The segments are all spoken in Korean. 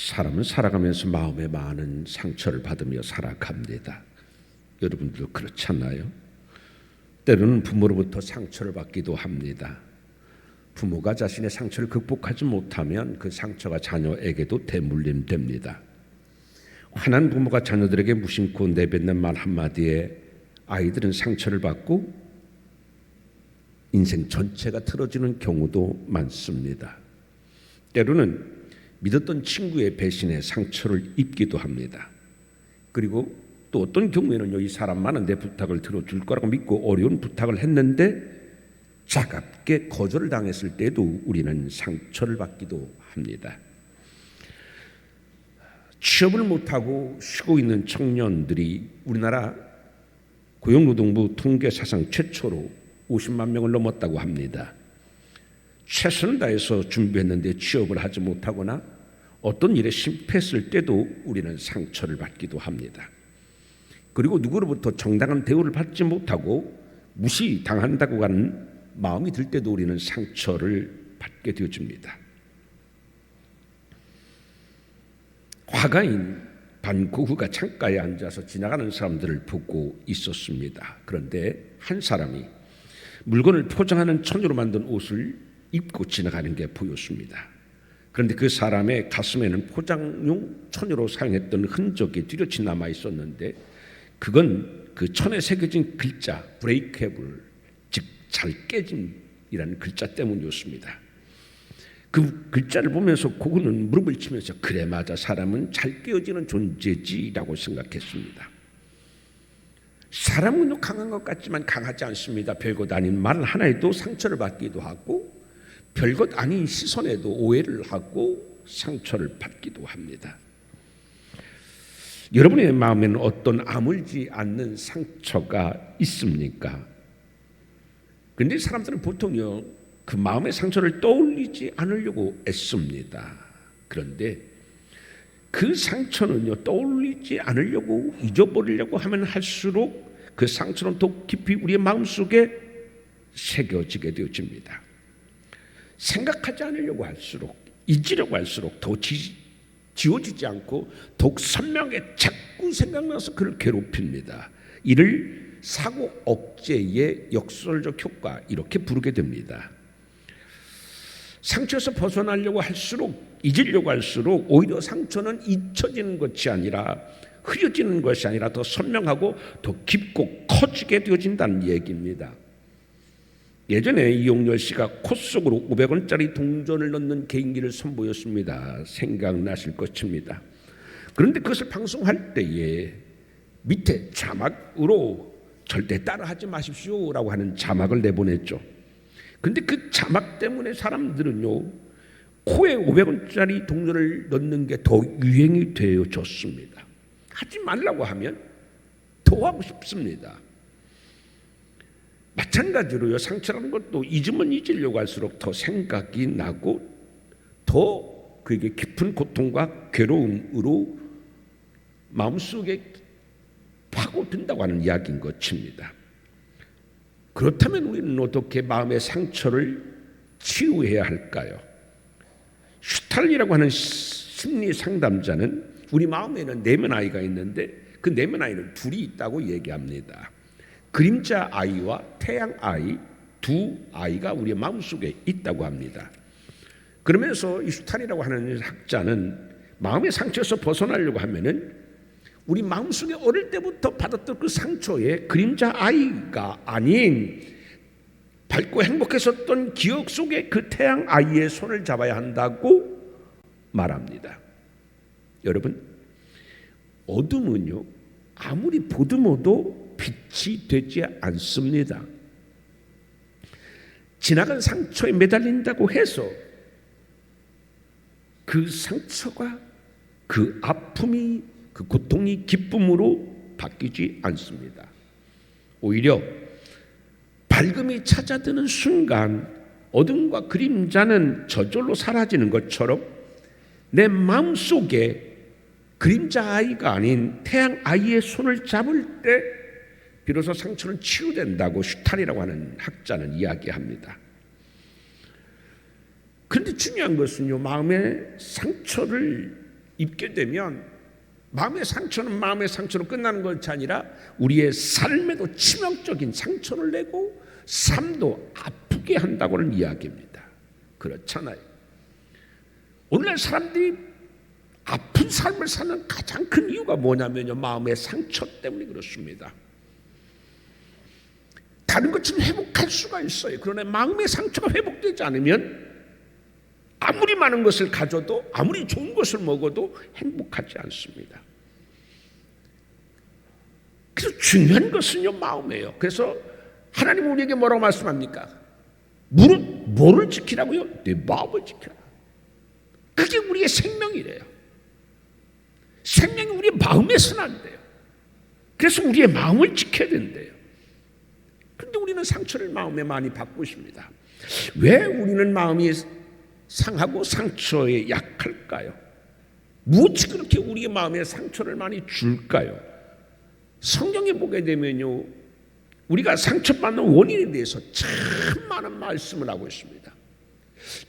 사람은 살아가면서 마음에 많은 상처를 받으며 살아갑니다. 여러분들도 그렇지 않나요? 때로는 부모로부터 상처를 받기도 합니다. 부모가 자신의 상처를 극복하지 못하면 그 상처가 자녀에게도 대물림됩니다. 화난 부모가 자녀들에게 무심코 내뱉는 말 한마디에 아이들은 상처를 받고 인생 전체가 틀어지는 경우도 많습니다. 때로는 믿었던 친구의 배신에 상처를 입기도 합니다. 그리고 또 어떤 경우에는요, 이 사람만은 내 부탁을 들어줄 거라고 믿고 어려운 부탁을 했는데 차갑게 거절을 당했을 때도 우리는 상처를 받기도 합니다. 취업을 못하고 쉬고 있는 청년들이 우리나라 고용노동부 통계 사상 최초로 50만 명을 넘었다고 합니다. 최선을 다해서 준비했는데 취업을 하지 못하거나 어떤 일에 실패했을 때도 우리는 상처를 받기도 합니다. 그리고 누구로부터 정당한 대우를 받지 못하고 무시당한다고 하는 마음이 들 때도 우리는 상처를 받게 되어집니다. 화가인 반 고흐가 창가에 앉아서 지나가는 사람들을 보고 있었습니다. 그런데 한 사람이 물건을 포장하는 천으로 만든 옷을 입고 지나가는 게 보였습니다. 그런데 그 사람의 가슴에는 포장용 천으로 사용했던 흔적이 뚜렷이 남아 있었는데 그건 그 천에 새겨진 글자 브레이케이블, 즉 잘 깨짐이라는 글자 때문이었습니다. 그 글자를 보면서 고흐는 무릎을 치면서 그래 맞아, 사람은 잘 깨어지는 존재지라고 생각했습니다. 사람은 강한 것 같지만 강하지 않습니다. 별것 아닌 말 하나에도 상처를 받기도 하고 별것 아닌 시선에도 오해를 하고 상처를 받기도 합니다. 여러분의 마음에는 어떤 아물지 않는 상처가 있습니까? 그런데 사람들은 보통요, 그 마음의 상처를 떠올리지 않으려고 애씁니다. 그런데 그 상처는요, 떠올리지 않으려고 잊어버리려고 하면 할수록 그 상처는 더 깊이 우리의 마음속에 새겨지게 되어집니다. 생각하지 않으려고 할수록, 잊으려고 할수록 더 지워지지 않고 더욱 선명하게 자꾸 생각나서 그를 괴롭힙니다. 이를 사고 억제의 역설적 효과, 이렇게 부르게 됩니다. 상처에서 벗어나려고 할수록, 잊으려고 할수록 오히려 상처는 잊혀지는 것이 아니라, 흐려지는 것이 아니라 더 선명하고 더 깊고 커지게 되어진다는 얘기입니다. 예전에 이용렬 씨가 코 속으로 500원짜리 동전을 넣는 개인기를 선보였습니다. 생각나실 것입니다. 그런데 그것을 방송할 때에 밑에 자막으로 절대 따라하지 마십시오라고 하는 자막을 내보냈죠. 그런데 그 자막 때문에 사람들은요, 코에 500원짜리 동전을 넣는 게 더 유행이 되어졌습니다. 하지 말라고 하면 더 하고 싶습니다. 마찬가지로요, 상처라는 것도 잊으면 잊으려고 할수록 더 생각이 나고 더 그에게 깊은 고통과 괴로움으로 마음속에 파고든다고 하는 이야기인 것입니다. 그렇다면 우리는 어떻게 마음의 상처를 치유해야 할까요? 슈탈리라고 하는 심리 상담자는 우리 마음에는 내면 아이가 있는데 그 내면 아이는 둘이 있다고 얘기합니다. 그림자 아이와 태양 아이, 두 아이가 우리의 마음속에 있다고 합니다. 그러면서 이 슈탈이라고 하는 학자는 마음의 상처에서 벗어나려고 하면은 우리 마음속에 어릴 때부터 받았던 그 상처에 그림자 아이가 아닌 밝고 행복했었던 기억 속에 그 태양 아이의 손을 잡아야 한다고 말합니다. 여러분, 어둠은요, 아무리 보듬어도 빛이 되지 않습니다. 지나간 상처에 매달린다고 해서 그 상처가, 그 아픔이, 그 고통이 기쁨으로 바뀌지 않습니다. 오히려 밝음이 찾아드는 순간 어둠과 그림자는 저절로 사라지는 것처럼 내 마음속에 그림자 아이가 아닌 태양 아이의 손을 잡을 때 비로소 상처는 치유된다고 슈탈이라고 하는 학자는 이야기합니다. 그런데 중요한 것은요, 마음의 상처를 입게 되면 마음의 상처는 마음의 상처로 끝나는 것이 아니라 우리의 삶에도 치명적인 상처를 내고 삶도 아프게 한다고는 이야기합니다. 그렇잖아요. 오늘날 사람들이 아픈 삶을 사는 가장 큰 이유가 뭐냐면요, 마음의 상처 때문에 그렇습니다. 다른 것은 회복할 수가 있어요. 그러나 마음의 상처가 회복되지 않으면 아무리 많은 것을 가져도, 아무리 좋은 것을 먹어도 행복하지 않습니다. 그래서 중요한 것은요, 마음이에요. 그래서 하나님은 우리에게 뭐라고 말씀합니까? 뭐를 지키라고요? 내 마음을 지켜라. 그게 우리의 생명이래요. 생명이 우리의 마음에서 난대요. 그래서 우리의 마음을 지켜야 된대요. 그런데 우리는 상처를 마음에 많이 받고 있습니다. 왜 우리는 마음이 상하고 상처에 약할까요? 무엇이 그렇게 우리의 마음에 상처를 많이 줄까요? 성경에 보게 되면요, 우리가 상처받는 원인에 대해서 참 많은 말씀을 하고 있습니다.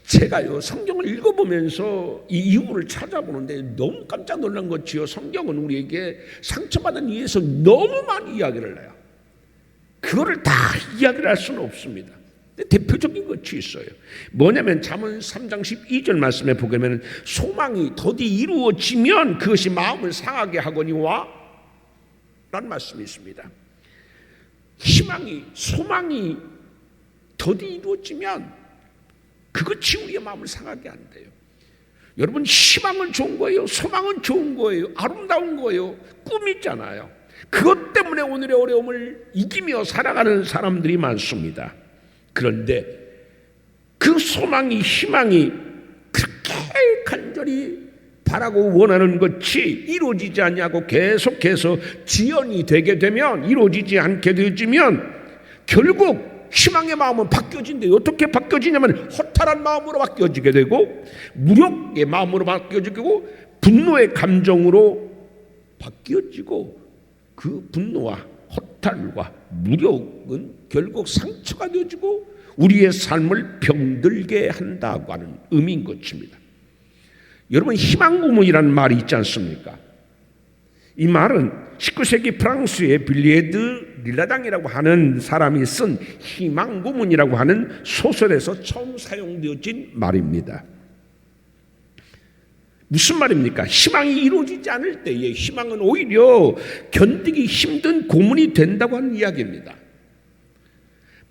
제가요, 성경을 읽어보면서 이 이유를 찾아보는데 너무 깜짝 놀란 것이요, 성경은 우리에게 상처받는 이유에서 너무 많이 이야기를 해요. 그거를 다 이야기를 할 수는 없습니다. 대표적인 것이 있어요. 뭐냐면 잠언 3장 12절 말씀에 보게 되면 소망이 더디 이루어지면 그것이 마음을 상하게 하거니와 라는 말씀이 있습니다. 소망이 더디 이루어지면 그것이 우리의 마음을 상하게 한대요. 여러분, 희망은 좋은 거예요. 소망은 좋은 거예요. 아름다운 거예요. 꿈이잖아요. 그것 때문에 오늘의 어려움을 이기며 살아가는 사람들이 많습니다. 그런데 그 소망이, 희망이 그렇게 간절히 바라고 원하는 것이 이루어지지 않냐고 계속해서 지연이 되게 되면, 이루어지지 않게 되어지면 결국 희망의 마음은 바뀌어진대요. 어떻게 바뀌어지냐면 허탈한 마음으로 바뀌어지게 되고, 무력의 마음으로 바뀌어지고, 분노의 감정으로 바뀌어지고, 그 분노와 허탈과 무력은 결국 상처가 되어지고 우리의 삶을 병들게 한다고 하는 의미인 것입니다. 여러분, 희망 고문이라는 말이 있지 않습니까? 이 말은 19세기 프랑스의 빌리에드 릴라당이라고 하는 사람이 쓴 희망 고문이라고 하는 소설에서 처음 사용되어진 말입니다. 무슨 말입니까? 희망이 이루어지지 않을 때에 희망은 오히려 견디기 힘든 고문이 된다고 하는 이야기입니다.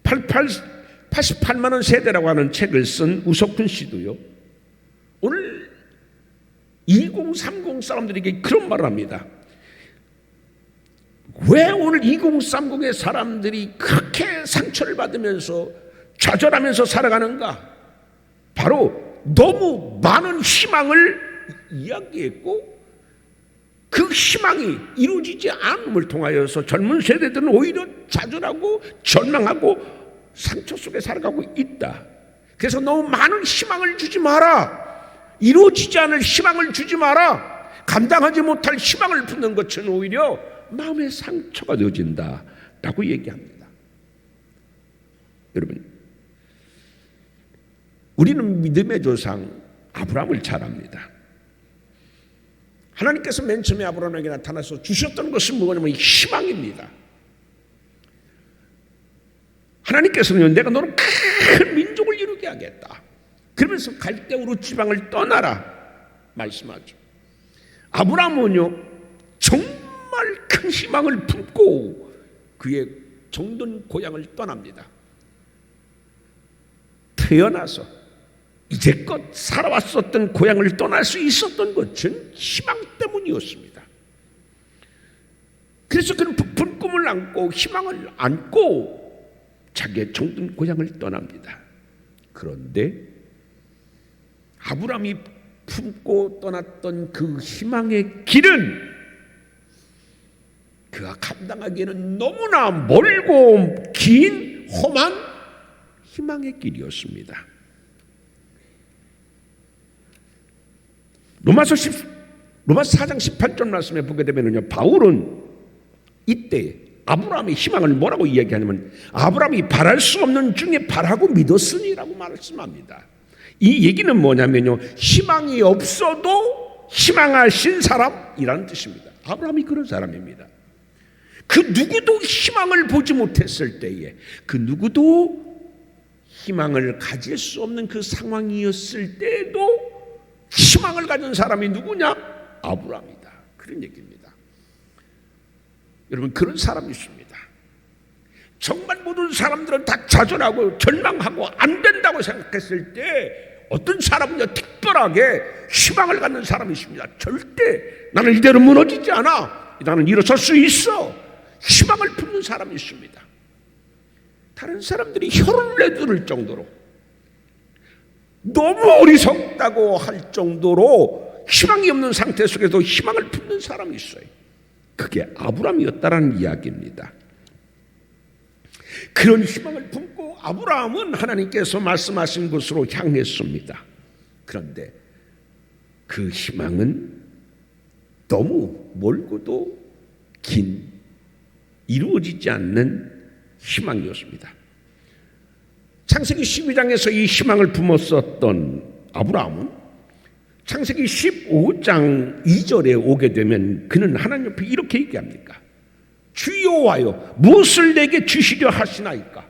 88만 원 세대라고 하는 책을 쓴 우석훈 씨도요, 오늘 2030 사람들에게 그런 말을 합니다. 왜 오늘 2030의 사람들이 그렇게 상처를 받으면서 좌절하면서 살아가는가? 바로 너무 많은 희망을 이야기했고 그 희망이 이루어지지 않음을 통하여서 젊은 세대들은 오히려 좌절하고 절망하고 상처 속에 살아가고 있다. 그래서 너무 많은 희망을 주지 마라. 이루어지지 않을 희망을 주지 마라. 감당하지 못할 희망을 품는 것은 오히려 마음의 상처가 되어진다 라고 얘기합니다. 여러분, 우리는 믿음의 조상 아브라함을 잘 압니다. 하나님께서 맨 처음에 아브라함에게 나타나서 주셨던 것은 뭐냐면 희망입니다. 하나님께서는 내가 너를 큰 민족을 이루게 하겠다. 그러면서 갈대우르 지방을 떠나라 말씀하죠. 아브라함은요, 정말 큰 희망을 품고 그의 정든 고향을 떠납니다. 태어나서 이제껏 살아왔었던 고향을 떠날 수 있었던 것은 희망 때문이었습니다. 그래서 그는 부푼 꿈을 안고 희망을 안고 자기의 정든 고향을 떠납니다. 그런데 아브라함이 품고 떠났던 그 희망의 길은 그가 감당하기에는 너무나 멀고 긴 험한 희망의 길이었습니다. 로마서 4장 18절 말씀에 보게 되면요, 바울은 이때 아브라함의 희망을 뭐라고 이야기하냐면 아브라함이 바랄 수 없는 중에 바라고 믿었으니라고 말씀합니다. 이 얘기는 뭐냐면요, 희망이 없어도 희망하신 사람이라는 뜻입니다. 아브라함이 그런 사람입니다. 그 누구도 희망을 보지 못했을 때에, 그 누구도 희망을 가질 수 없는 그 상황이었을 때에도 희망을 가진 사람이 누구냐? 아브라함이다. 그런 얘기입니다. 여러분, 그런 사람이 있습니다. 정말 모든 사람들은 다 좌절하고 절망하고 안 된다고 생각했을 때 어떤 사람은요, 특별하게 희망을 갖는 사람이 있습니다. 절대 나는 이대로 무너지지 않아, 나는 일어설 수 있어, 희망을 품는 사람이 있습니다. 다른 사람들이 혀를 내두를 정도로, 너무 어리석다고 할 정도로 희망이 없는 상태 속에도 희망을 품는 사람이 있어요. 그게 아브라함이었다라는 이야기입니다. 그런 희망을 품고 아브라함은 하나님께서 말씀하신 곳으로 향했습니다. 그런데 그 희망은 너무 멀고도 긴, 이루어지지 않는 희망이었습니다. 창세기 12장에서 이 희망을 품었었던 아브라함은 창세기 15장 2절에 오게 되면 그는 하나님 옆에 이렇게 얘기합니까? 주 여호와여, 무엇을 내게 주시려 하시나이까?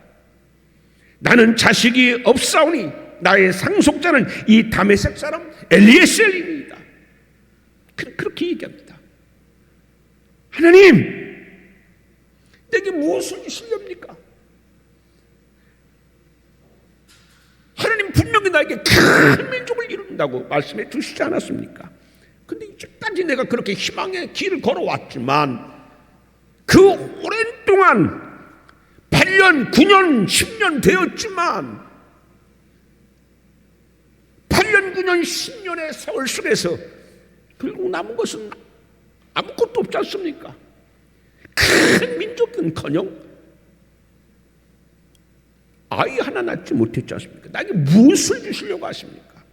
나는 자식이 없사오니 나의 상속자는 이 다메섹 사람 엘리에셀입니다. 그렇게 얘기합니다. 하나님, 내게 무엇을 주시렵니까? 하나님 분명히 나에게 큰 민족을 이룬다고 말씀해 주시지 않았습니까? 근데 이제까지 내가 그렇게 희망의 길을 걸어왔지만 그 오랜 동안 8년, 9년, 10년 되었지만 8년, 9년, 10년의 세월 속에서 결국 남은 것은 아무것도 없지 않습니까? 큰 민족은커녕 아이 하나 낳지 못했지 않습니까? 나에게 무엇을 주시려고 하십니까?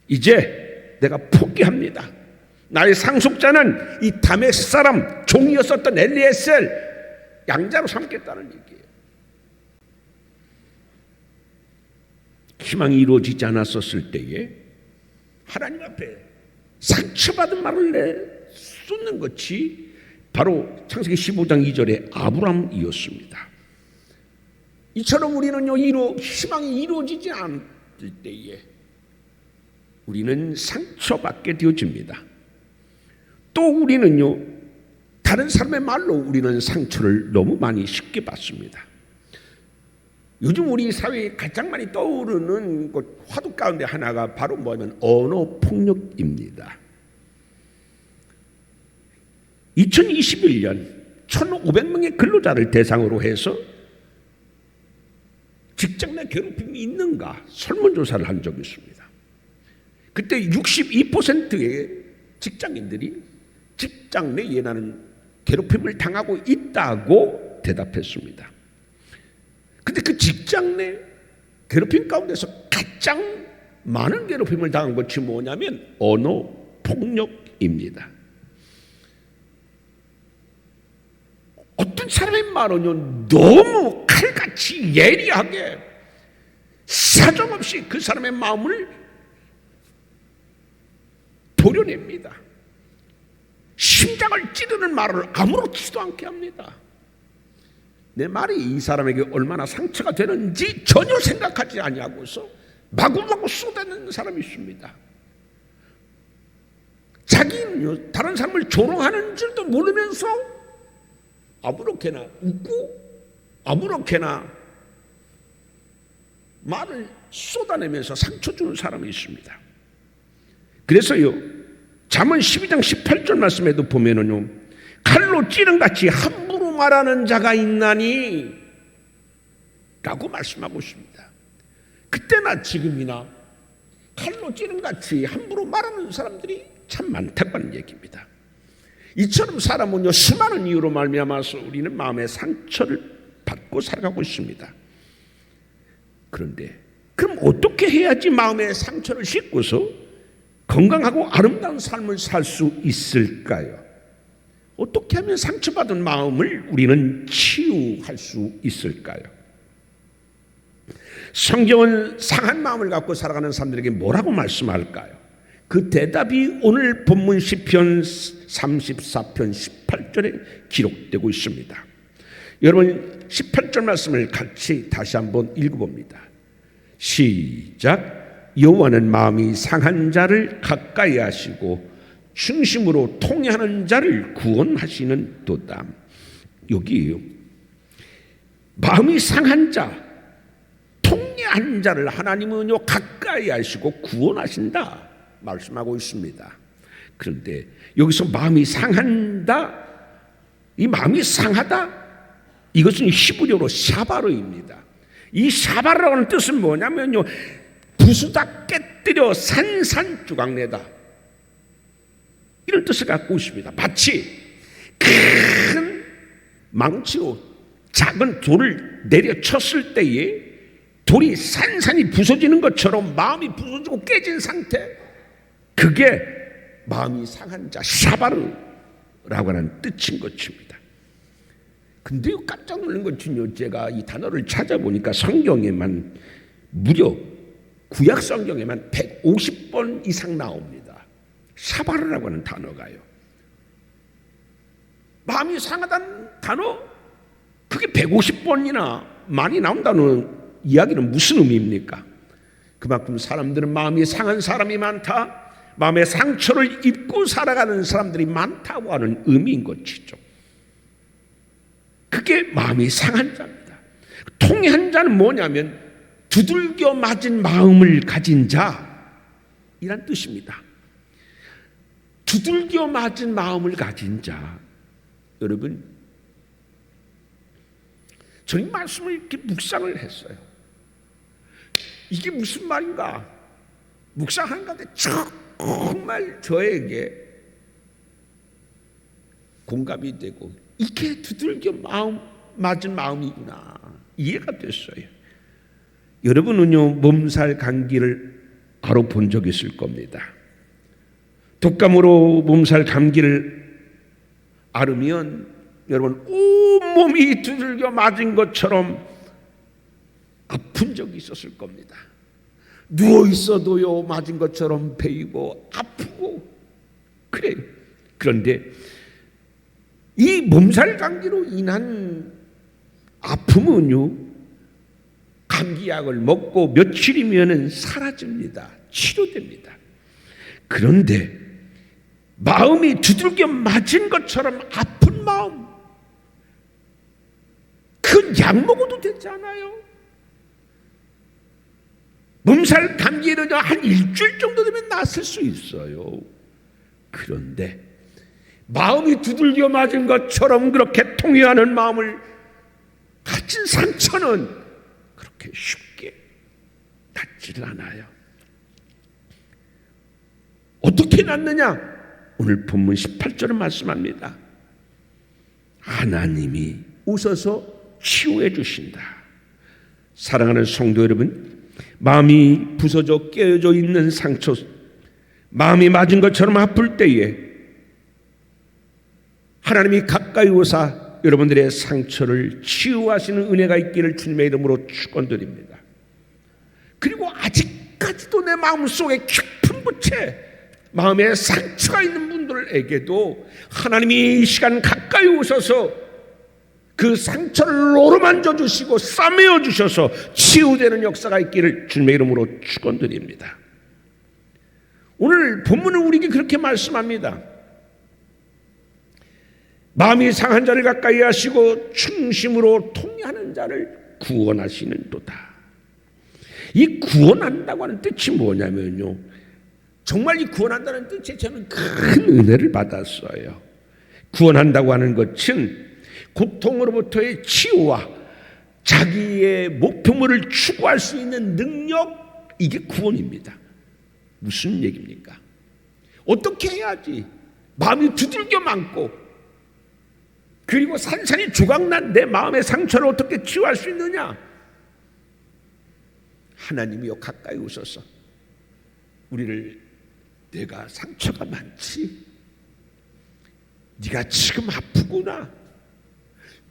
이제 내가 포기합니다. 나의 상속자는 이 다메섹 사람 종이었었던 엘리에셀 양자로 삼겠다는 얘기예요. 희망이 이루어지지 않았었을 때에 하나님 앞에 상처받은 말을 내쏟는 것이 바로 창세기 15장 2절의 아브라함이었습니다. 이처럼 우리는요, 희망이 이루어지지 않을 때에 우리는 상처받게 되어집니다. 또 우리는요, 다른 사람의 말로 우리는 상처를 너무 많이 쉽게 받습니다. 요즘 우리 사회에 가장 많이 떠오르는 화두 가운데 하나가 바로 뭐냐면 언어폭력입니다. 2021년 1,500명의 근로자를 대상으로 해서 직장 내 괴롭힘이 있는가 설문조사를 한 적이 있습니다. 그때 62%의 직장인들이 직장 내에 나는 괴롭힘을 당하고 있다고 대답했습니다. 근데 그 직장 내 괴롭힘 가운데서 가장 많은 괴롭힘을 당한 것이 뭐냐면 언어폭력입니다. 어떤 사람의 말은요, 너무 칼같이 예리하게 사정없이 그 사람의 마음을 도려냅니다. 심장을 찌르는 말을 아무렇지도 않게 합니다. 내 말이 이 사람에게 얼마나 상처가 되는지 전혀 생각하지 아니하고서 마구마구 쏟아내는 사람이 있습니다. 자기는 다른 사람을 조롱하는 줄도 모르면서 아무렇게나 웃고 아무렇게나 말을 쏟아내면서 상처 주는 사람이 있습니다. 그래서요, 잠언 12장 18절 말씀에도 보면은요, 칼로 찌른같이 함부로 말하는 자가 있나니 라고 말씀하고 있습니다. 그때나 지금이나 칼로 찌른같이 함부로 말하는 사람들이 참 많다고 하는 얘기입니다. 이처럼 사람은요, 수많은 이유로 말미암아서 우리는 마음의 상처를 받고 살아가고 있습니다. 그런데 그럼 어떻게 해야지 마음의 상처를 씻고서 건강하고 아름다운 삶을 살 수 있을까요? 어떻게 하면 상처받은 마음을 우리는 치유할 수 있을까요? 성경은 상한 마음을 갖고 살아가는 사람들에게 뭐라고 말씀할까요? 그 대답이 오늘 본문 시편 34편 18절에 기록되고 있습니다. 여러분 18절 말씀을 같이 다시 한번 읽어봅니다. 시작. 여호와는 마음이 상한 자를 가까이 하시고 중심으로 통회하는 자를 구원하시는 도다. 여기에요. 마음이 상한 자, 통회한 자를 하나님은요 가까이 하시고 구원하신다 말씀하고 있습니다. 그런데 여기서 마음이 상한다, 이 마음이 상하다, 이것은 히브리어로 샤바르입니다. 이 샤바르라는 뜻은 뭐냐면요, 부수다 깨뜨려 산산조각내다, 이런 뜻을 갖고 있습니다. 마치 큰 망치로 작은 돌을 내려쳤을 때에 돌이 산산이 부서지는 것처럼 마음이 부서지고 깨진 상태, 그게 마음이 상한 자, 샤바르라고 하는 뜻인 것입니다. 근데 깜짝 놀란 것은요, 제가 이 단어를 찾아보니까 성경에만 무려 구약 성경에만 150번 이상 나옵니다. 샤바르라고 하는 단어가요. 마음이 상하다는 단어, 그게 150번이나 많이 나온다는 이야기는 무슨 의미입니까? 그만큼 사람들은 마음이 상한 사람이 많다, 마음의 상처를 입고 살아가는 사람들이 많다고 하는 의미인 것이죠. 그게 마음이 상한 자입니다. 통회한 자는 뭐냐면 두들겨 맞은 마음을 가진 자, 이란 뜻입니다. 두들겨 맞은 마음을 가진 자. 여러분, 저희 말씀을 이렇게 묵상을 했어요. 이게 무슨 말인가 묵상하는 가운데 정말 저에게 공감이 되고, 이게 두들겨 맞은 마음이구나, 이해가 됐어요. 여러분은요 몸살 감기를 알아본 적 있을 겁니다. 독감으로 몸살 감기를 앓으면 여러분 온몸이 두들겨 맞은 것처럼 아픈 적이 있었을 겁니다. 누워 있어도요 맞은 것처럼 베이고 아프고 그래요. 그런데 이 몸살 감기로 인한 아픔은요 감기약을 먹고 며칠이면은 사라집니다. 치료됩니다. 그런데 마음이 두들겨 맞은 것처럼 아픈 마음, 그 약 먹어도 되지 않아요? 몸살 감기는 한 일주일 정도 되면 낫을 수 있어요. 그런데 마음이 두들겨 맞은 것처럼 그렇게 통회하는 마음을 가진 상처는 그렇게 쉽게 낫지를 않아요. 어떻게 낫느냐? 오늘 본문 18절은 말씀합니다. 하나님이 오셔서 치유해 주신다. 사랑하는 성도 여러분, 마음이 부서져 깨어져 있는 상처, 마음이 맞은 것처럼 아플 때에 하나님이 가까이 오사 여러분들의 상처를 치유하시는 은혜가 있기를 주님의 이름으로 축원드립니다. 그리고 아직까지도 내 마음속에 깊은 곳에 마음에 상처가 있는 분들에게도 하나님이 이 시간 가까이 오셔서 그 상처를 어루만져 주시고 싸매어 주셔서 치유되는 역사가 있기를 주님의 이름으로 축원드립니다. 오늘 본문은 우리에게 그렇게 말씀합니다. 마음이 상한 자를 가까이 하시고 충심으로 통회하는 자를 구원하시는도다. 이 구원한다고 하는 뜻이 뭐냐면요, 정말 이 구원한다는 뜻에 저는 큰 은혜를 받았어요. 구원한다고 하는 것은 고통으로부터의 치유와 자기의 목표물을 추구할 수 있는 능력, 이게 구원입니다. 무슨 얘기입니까? 어떻게 해야지 마음이 두들겨 맞고 그리고 산산이 조각난 내 마음의 상처를 어떻게 치유할 수 있느냐? 하나님이요 가까이 오셔서 우리를, 내가 상처가 많지, 네가 지금 아프구나,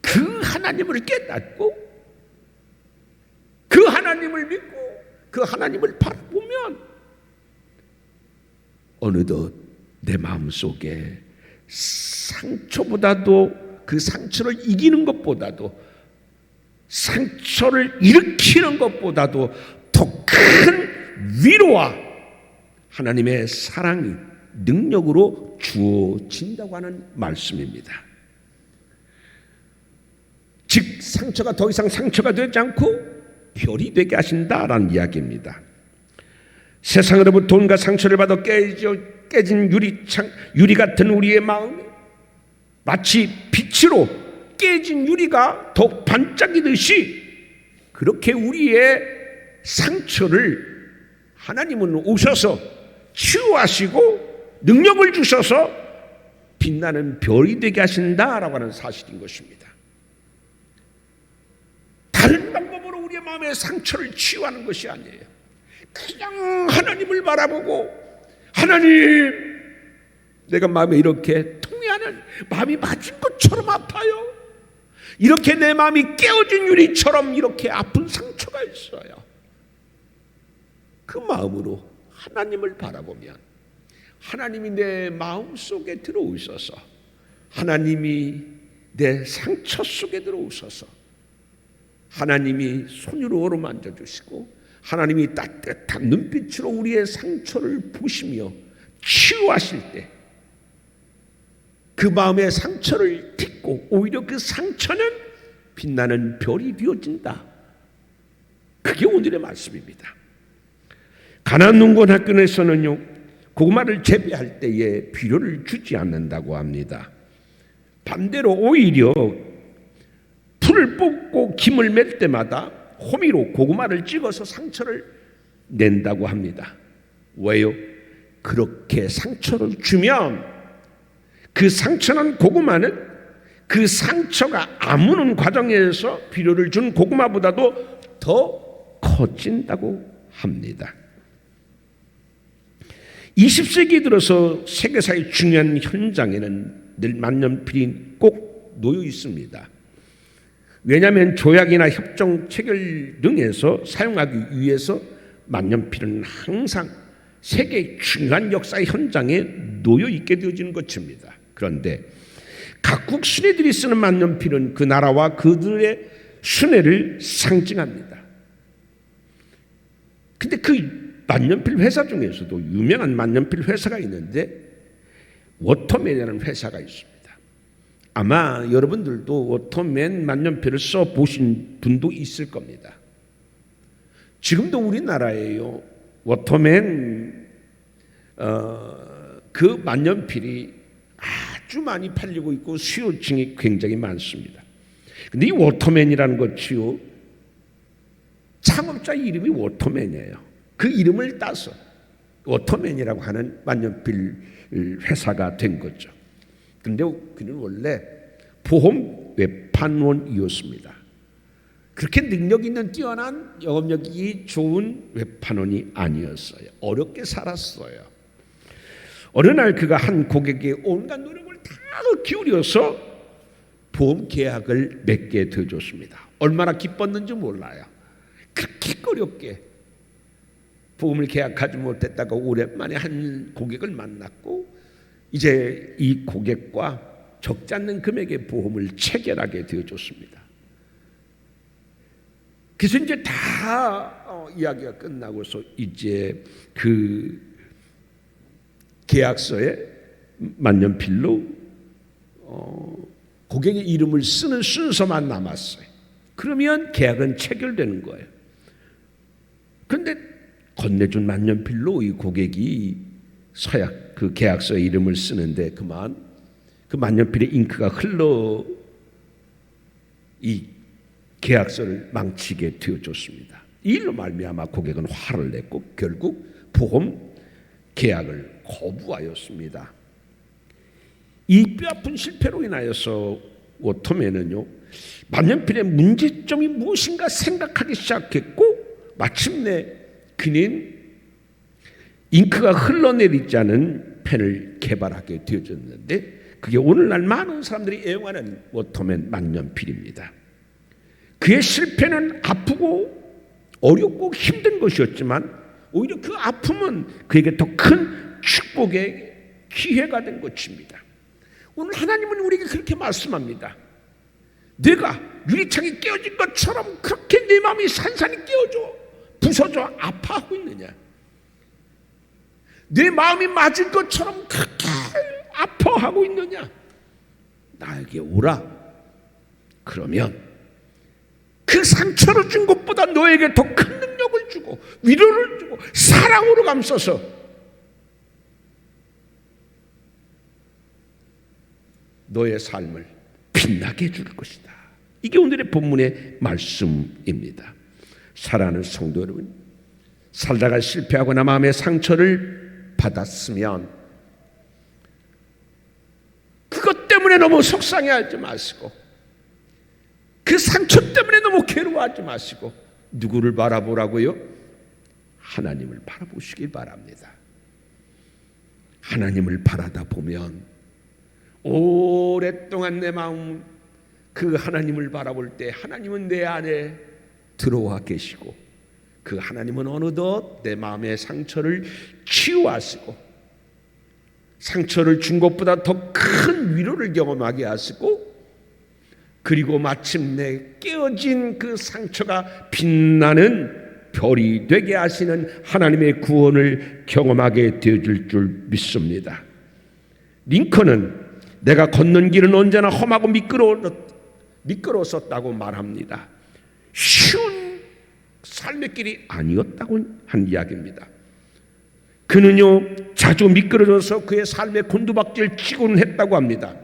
그 하나님을 깨닫고 그 하나님을 믿고 그 하나님을 바라보면 어느덧 내 마음속에 상처보다도, 그 상처를 이기는 것보다도, 상처를 일으키는 것보다도 더 큰 위로와 하나님의 사랑이 능력으로 주어진다고 하는 말씀입니다. 즉 상처가 더 이상 상처가 되지 않고 별이 되게 하신다라는 이야기입니다. 세상으로부터 온갖 상처를 받아 깨진 유리 같은 우리의 마음이 마치 빛으로 깨진 유리가 더욱 반짝이듯이, 그렇게 우리의 상처를 하나님은 오셔서 치유하시고 능력을 주셔서 빛나는 별이 되게 하신다라고 하는 사실인 것입니다. 다른 방법으로 우리의 마음의 상처를 치유하는 것이 아니에요. 그냥 하나님을 바라보고, 하나님, 내가 마음에 이렇게 통해하는 마음이 맞은 것처럼 아파요. 이렇게 내 마음이 깨어진 유리처럼 이렇게 아픈 상처가 있어요. 그 마음으로 하나님을 바라보면 하나님이 내 마음속에 들어오셔서, 하나님이 내 상처 속에 들어오셔서 하나님이 손으로 어루만져 주시고, 하나님이 따뜻한 눈빛으로 우리의 상처를 보시며 치유하실 때 그 마음의 상처를 딛고 오히려 그 상처는 빛나는 별이 되어진다. 그게 오늘의 말씀입니다. 가나안 농건 학교에서는요, 고구마를 재배할 때에 비료를 주지 않는다고 합니다. 반대로 오히려 풀을 뽑고 김을 맬 때마다 호미로 고구마를 찍어서 상처를 낸다고 합니다. 왜요? 그렇게 상처를 주면 그 상처는, 고구마는 그 상처가 아무는 과정에서 비료를 준 고구마보다도 더 커진다고 합니다. 20세기 들어서 세계사의 중요한 현장에는 늘 만년필이 꼭 놓여 있습니다. 왜냐하면 조약이나 협정 체결 등에서 사용하기 위해서 만년필은 항상 세계의 중요한 역사의 현장에 놓여 있게 되어지는 것입니다. 그런데 각국 순회들이 쓰는 만년필은 그 나라와 그들의 순회를 상징합니다. 근데 그 만년필 회사 중에서도 유명한 만년필 회사가 있는데 워터맨이라는 회사가 있습니다. 아마 여러분들도 워터맨 만년필을 써보신 분도 있을 겁니다. 지금도 우리나라에요, 워터맨 그 만년필이 아주 많이 팔리고 있고 수요층이 굉장히 많습니다. 근데 이 워터맨이라는 것이요, 창업자 이름이 워터맨이에요. 그 이름을 따서 워터맨이라고 하는 만년필 회사가 된 거죠. 그런데 그는 원래 보험 외판원이었습니다. 그렇게 능력 있는 뛰어난 영업력이 좋은 외판원이 아니었어요. 어렵게 살았어요. 어느 날 그가 한 고객의 온갖 노력을 다 기울여서 보험 계약을 맺게 되어줬습니다. 얼마나 기뻤는지 몰라요. 그렇게 어렵게 보험을 계약하지 못했다가 오랜만에 한 고객을 만났고, 이제 이 고객과 적지 않는 금액의 보험을 체결하게 되어줬습니다. 그래서 이제 다 이야기가 끝나고서 이제 그 계약서에 만년필로 고객의 이름을 쓰는 순서만 남았어요. 그러면 계약은 체결되는 거예요. 그런데 건네준 만년필로 이 고객이 서약 그 계약서에 이름을 쓰는데 그만 그 만년필의 잉크가 흘러 이 계약서를 망치게 되어줬습니다. 이 일로 말미암아 고객은 화를 냈고 결국 보험 계약을 거부하였습니다. 이 뼈아픈 실패로 인하여서 워터맨은요, 만년필의 문제점이 무엇인가 생각하기 시작했고, 마침내 그는 잉크가 흘러내리지 않은 펜을 개발하게 되어졌는데, 그게 오늘날 많은 사람들이 애용하는 워터맨 만년필입니다. 그의 실패는 아프고 어렵고 힘든 것이었지만 오히려 그 아픔은 그에게 더 큰 축복의 기회가 된 것입니다. 오늘 하나님은 우리에게 그렇게 말씀합니다. 내가 유리창이 깨어진 것처럼 그렇게 내 마음이 산산이 깨어져 부서져 아파하고 있느냐? 내 마음이 맞은 것처럼 그렇게 아파하고 있느냐? 나에게 오라. 그러면 그 상처를 준 것보다 너에게 더 큰 능력을 주고 위로를 주고 사랑으로 감싸서 너의 삶을 빛나게 해줄 것이다. 이게 오늘의 본문의 말씀입니다. 사랑하는 성도 여러분, 살다가 실패하거나 마음의 상처를 받았으면 그것 때문에 너무 속상해하지 마시고, 그 상처 때문에 너무 괴로워하지 마시고, 누구를 바라보라고요? 하나님을 바라보시길 바랍니다. 하나님을 바라다 보면 오랫동안 내 마음 그 하나님을 바라볼 때 하나님은 내 안에 들어와 계시고, 그 하나님은 어느덧 내 마음의 상처를 치유하시고 상처를 준 것보다 더 큰 위로를 경험하게 하시고, 그리고 마침내 깨어진 그 상처가 빛나는 별이 되게 하시는 하나님의 구원을 경험하게 되어줄 줄 믿습니다. 링컨은 내가 걷는 길은 언제나 험하고 미끄러웠었다고 말합니다. 쉬운 삶의 길이 아니었다고 한 이야기입니다. 그는요 자주 미끄러져서 그의 삶의 곤두박질 치고는 했다고 합니다.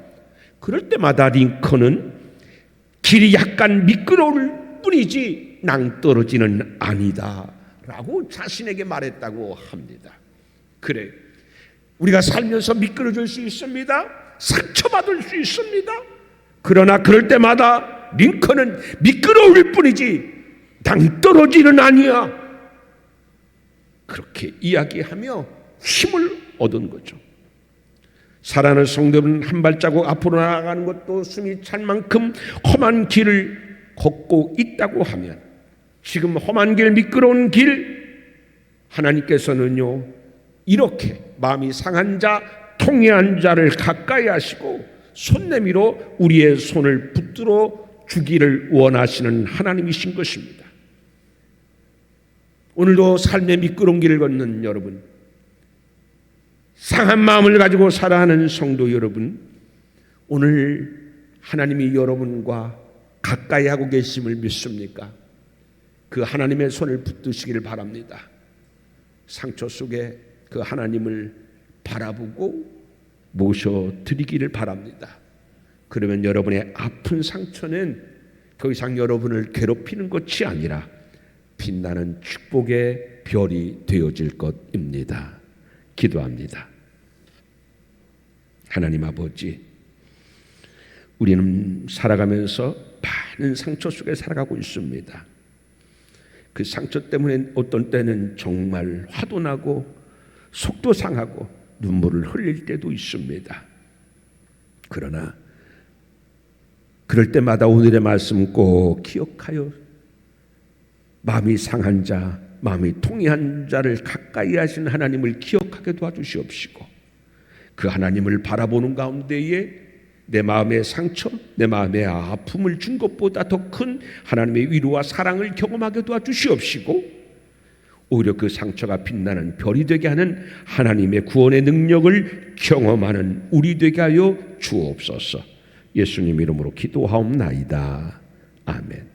그럴 때마다 링컨은 길이 약간 미끄러울 뿐이지 낭떠러지는 아니다 라고 자신에게 말했다고 합니다. 그래, 우리가 살면서 미끄러질 수 있습니다. 상처받을 수 있습니다. 그러나 그럴 때마다 링컨은 미끄러울 뿐이지 낭떠러지는 아니야, 그렇게 이야기하며 힘을 얻은 거죠. 사랑하는 성도는 한 발자국 앞으로 나아가는 것도 숨이 찬 만큼 험한 길을 걷고 있다고 하면, 지금 험한 길, 미끄러운 길, 하나님께서는요 이렇게 마음이 상한 자, 통해한 자를 가까이 하시고 손 내밀어 우리의 손을 붙들어 주기를 원하시는 하나님이신 것입니다. 오늘도 삶의 미끄러운 길을 걷는 여러분, 상한 마음을 가지고 살아가는 성도 여러분, 오늘 하나님이 여러분과 가까이 하고 계심을 믿습니까? 그 하나님의 손을 붙드시기를 바랍니다. 상처 속에 그 하나님을 바라보고 모셔드리기를 바랍니다. 그러면 여러분의 아픈 상처는 더 이상 여러분을 괴롭히는 것이 아니라 빛나는 축복의 별이 되어질 것입니다. 기도합니다. 하나님 아버지, 우리는 살아가면서 많은 상처 속에 살아가고 있습니다. 그 상처 때문에 어떤 때는 정말 화도 나고 속도 상하고 눈물을 흘릴 때도 있습니다. 그러나 그럴 때마다 오늘의 말씀 꼭 기억하여 마음이 상한 자, 마음이 통해한 자를 가까이 하신 하나님을 기억하게 도와주시옵시고, 그 하나님을 바라보는 가운데에 내 마음의 상처, 내 마음의 아픔을 준 것보다 더 큰 하나님의 위로와 사랑을 경험하게 도와주시옵시고, 오히려 그 상처가 빛나는 별이 되게 하는 하나님의 구원의 능력을 경험하는 우리 되게 하여 주옵소서. 예수님 이름으로 기도하옵나이다. 아멘.